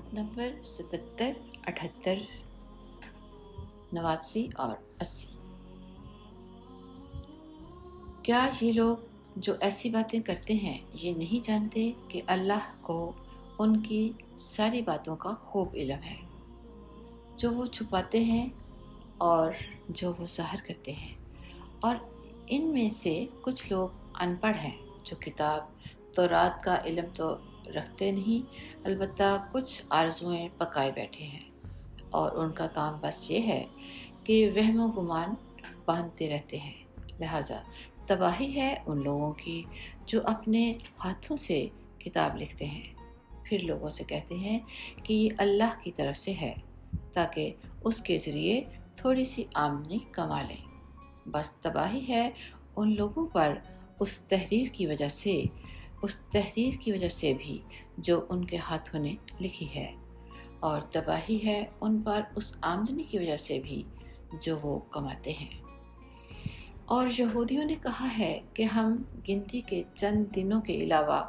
آیت نمبر 77، 78، 89 اور 80۔ کیا یہ لوگ جو ایسی باتیں کرتے ہیں یہ نہیں جانتے کہ اللہ کو ان کی ساری باتوں کا خوب علم ہے، جو وہ چھپاتے ہیں اور جو وہ ظاہر کرتے ہیں؟ اور ان میں سے کچھ لوگ ان پڑھ ہیں جو کتاب تورات کا علم تو رکھتے نہیں، البتہ کچھ آرزوئیں پکائے بیٹھے ہیں، اور ان کا کام بس یہ ہے کہ وہم و گمان باندھتے رہتے ہیں۔ لہٰذا تباہی ہے ان لوگوں کی جو اپنے ہاتھوں سے کتاب لکھتے ہیں، پھر لوگوں سے کہتے ہیں کہ یہ اللہ کی طرف سے ہے تاکہ اس کے ذریعے تھوڑی سی آمدنی کما لیں۔ بس تباہی ہے ان لوگوں پر اس تحریر کی وجہ سے بھی جو ان کے ہاتھوں نے لکھی ہے، اور تباہی ہے ان پر اس آمدنی کی وجہ سے بھی جو وہ کماتے ہیں۔ اور یہودیوں نے کہا ہے کہ ہم گنتی کے چند دنوں کے علاوہ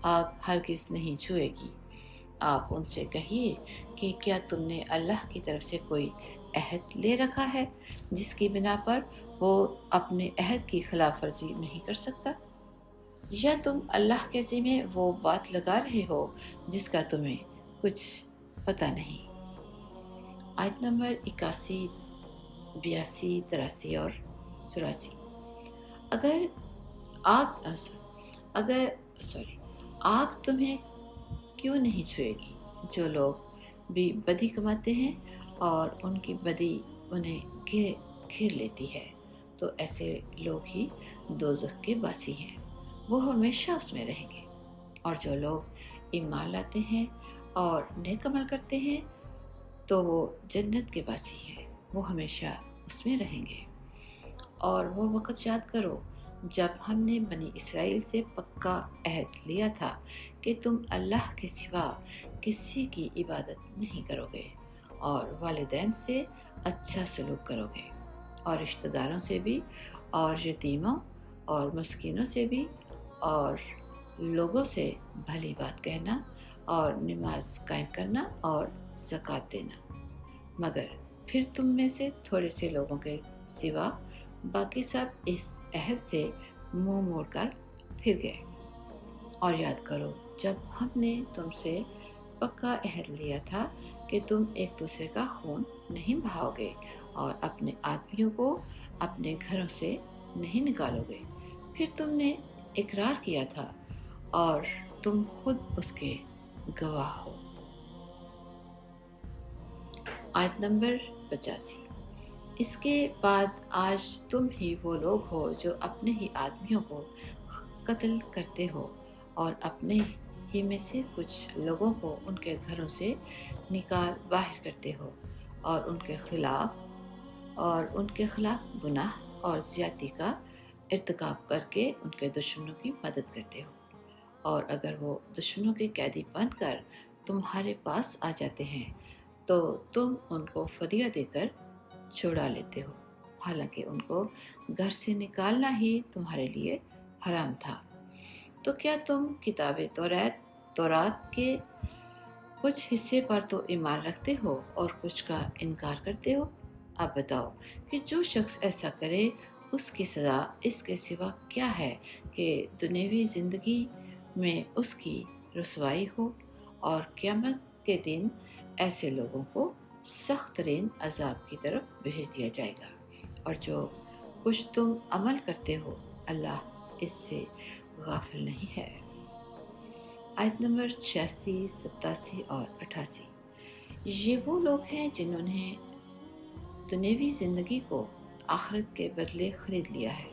آگ ہرگز نہیں چھوئے گی۔ آپ ان سے کہیے کہ کیا تم نے اللہ کی طرف سے کوئی عہد لے رکھا ہے جس کی بنا پر وہ اپنے عہد کی خلاف ورزی نہیں کر سکتا؟ یا تم اللہ کے ذمے وہ بات لگا رہے ہو جس کا تمہیں کچھ پتہ نہیں؟ آیت نمبر 81، 82، 83 اور 84۔ آگ تمہیں کیوں نہیں چھوئے گی؟ جو لوگ بھی بدی کماتے ہیں اور ان کی بدی انہیں گھیر لیتی ہے، تو ایسے لوگ ہی دوزخ کے باسی ہیں، وہ ہمیشہ اس میں رہیں گے۔ اور جو لوگ ایمان لاتے ہیں اور نیک عمل کرتے ہیں تو وہ جنت کے باسی ہیں، وہ ہمیشہ اس میں رہیں گے۔ اور وہ وقت یاد کرو جب ہم نے بنی اسرائیل سے پکا عہد لیا تھا کہ تم اللہ کے سوا کسی کی عبادت نہیں کرو گے، اور والدین سے اچھا سلوک کرو گے، اور رشتہ داروں سے بھی، اور یتیموں اور مسکینوں سے بھی، اور لوگوں سے بھلی بات کہنا، اور نماز قائم کرنا اور زکوٰۃ دینا۔ مگر پھر تم میں سے تھوڑے سے لوگوں کے سوا باقی سب اس عہد سے منہ موڑ کر پھر گئے۔ اور یاد کرو جب ہم نے تم سے پکا عہد لیا تھا کہ تم ایک دوسرے کا خون نہیں بہاؤ گے اور اپنے آدمیوں کو اپنے گھروں سے نہیں نکالو گے، پھر تم نے اقرار کیا تھا اور تم خود اس کے گواہ ہو۔ آیت نمبر 85۔ اس کے بعد آج تم ہی وہ لوگ ہو جو اپنے ہی آدمیوں کو قتل کرتے ہو، اور اپنے ہی میں سے کچھ لوگوں کو ان کے گھروں سے نکال باہر کرتے ہو، اور ان کے خلاف گناہ اور زیادتی کا ارتکاب کر کے ان کے دشمنوں کی مدد کرتے ہو۔ اور اگر وہ دشمنوں کے قیدی بن کر تمہارے پاس آ جاتے ہیں تو تم ان کو فدیہ دے کر چھڑا لیتے ہو، حالانکہ ان کو گھر سے نکالنا ہی تمہارے لیے حرام تھا۔ تو کیا تم کتاب تورات کے کچھ حصے پر تو ایمان رکھتے ہو اور کچھ کا انکار کرتے ہو؟ اب بتاؤ کہ جو شخص ایسا کرے اس کی سزا اس کے سوا کیا ہے کہ دنیاوی زندگی میں اس کی رسوائی ہو، اور قیامت کے دن ایسے لوگوں کو سخت ترین عذاب کی طرف بھیج دیا جائے گا۔ اور جو کچھ تم عمل کرتے ہو اللہ اس سے غافل نہیں ہے۔ آیت نمبر 86، 87 اور 88۔ یہ وہ لوگ ہیں جنہوں نے دنیاوی زندگی کو آخرت کے بدلے خرید لیا ہے،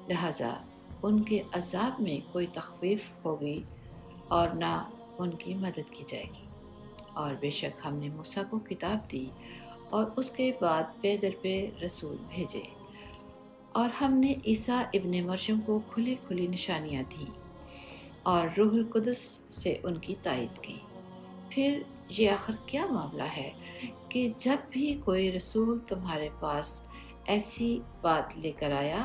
لہٰذا ان کے عذاب میں کوئی تخفیف ہوگی اور نہ ان کی مدد کی جائے گی۔ اور بے شک ہم نے موسیٰ کو کتاب دی اور اس کے بعد پے در پے رسول بھیجے، اور ہم نے عیسیٰ ابن مریم کو کھلی کھلی نشانیاں دیں اور روح القدس سے ان کی تائید کی۔ پھر یہ آخر کیا معاملہ ہے کہ جب بھی کوئی رسول تمہارے پاس ایسی بات لے کر آیا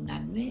99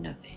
90।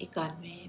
91,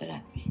93।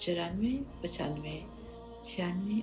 94, 95, 96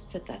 97।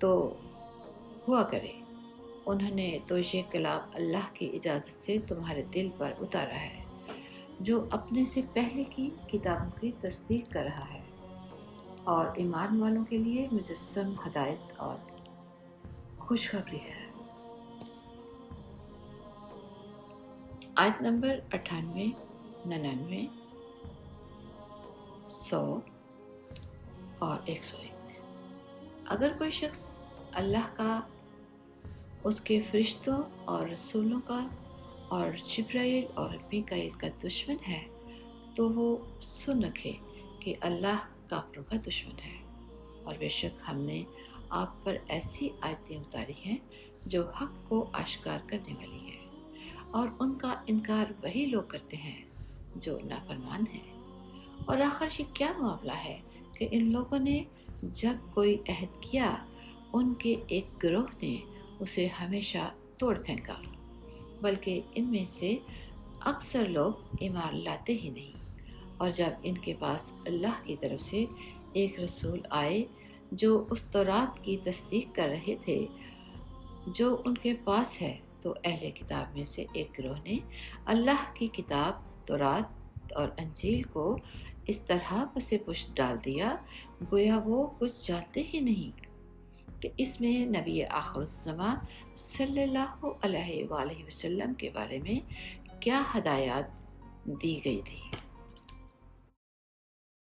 تو ہوا کرے۔ انہوں نے تو یہ کلام اللہ کی اجازت سے تمہارے دل پر اتارا ہے، جو اپنے سے پہلے کی کتابوں کی تصدیق کر رہا ہے، اور ایمان والوں کے لیے مجسم ہدایت اور خوشخبری ہے۔ آیت نمبر 98، 99، 100 اور 101۔ اگر کوئی شخص اللہ کا، اس کے فرشتوں اور رسولوں کا اور جبرائیل اور میکائیل کا دشمن ہے، تو وہ سن رکھے کہ اللہ کافروں کا دشمن ہے، اور بے شک ہم نے آپ پر ایسی آیتیں اتاری ہیں جو حق کو آشکار کرنے والی ہے، اور ان کا انکار وہی لوگ کرتے ہیں جو نافرمان ہیں۔ اور آخر یہ کیا معاملہ ہے کہ ان لوگوں نے جب کوئی عہد کیا، ان کے ایک گروہ نے اسے ہمیشہ توڑ پھینکا، بلکہ ان میں سے اکثر لوگ ایمان لاتے ہی نہیں۔ اور جب ان کے پاس اللہ کی طرف سے ایک رسول آئے جو اس تورات کی تصدیق کر رہے تھے جو ان کے پاس ہے، تو اہل کتاب میں سے ایک گروہ نے اللہ کی کتاب تورات اور انجیل کو اس طرح پس پشت ڈال دیا گویا وہ کچھ جانتے ہی نہیں کہ اس میں نبی آخر الزماں صلی اللہ علیہ وآلہ وسلم کے بارے میں کیا ہدایات دی گئی تھی۔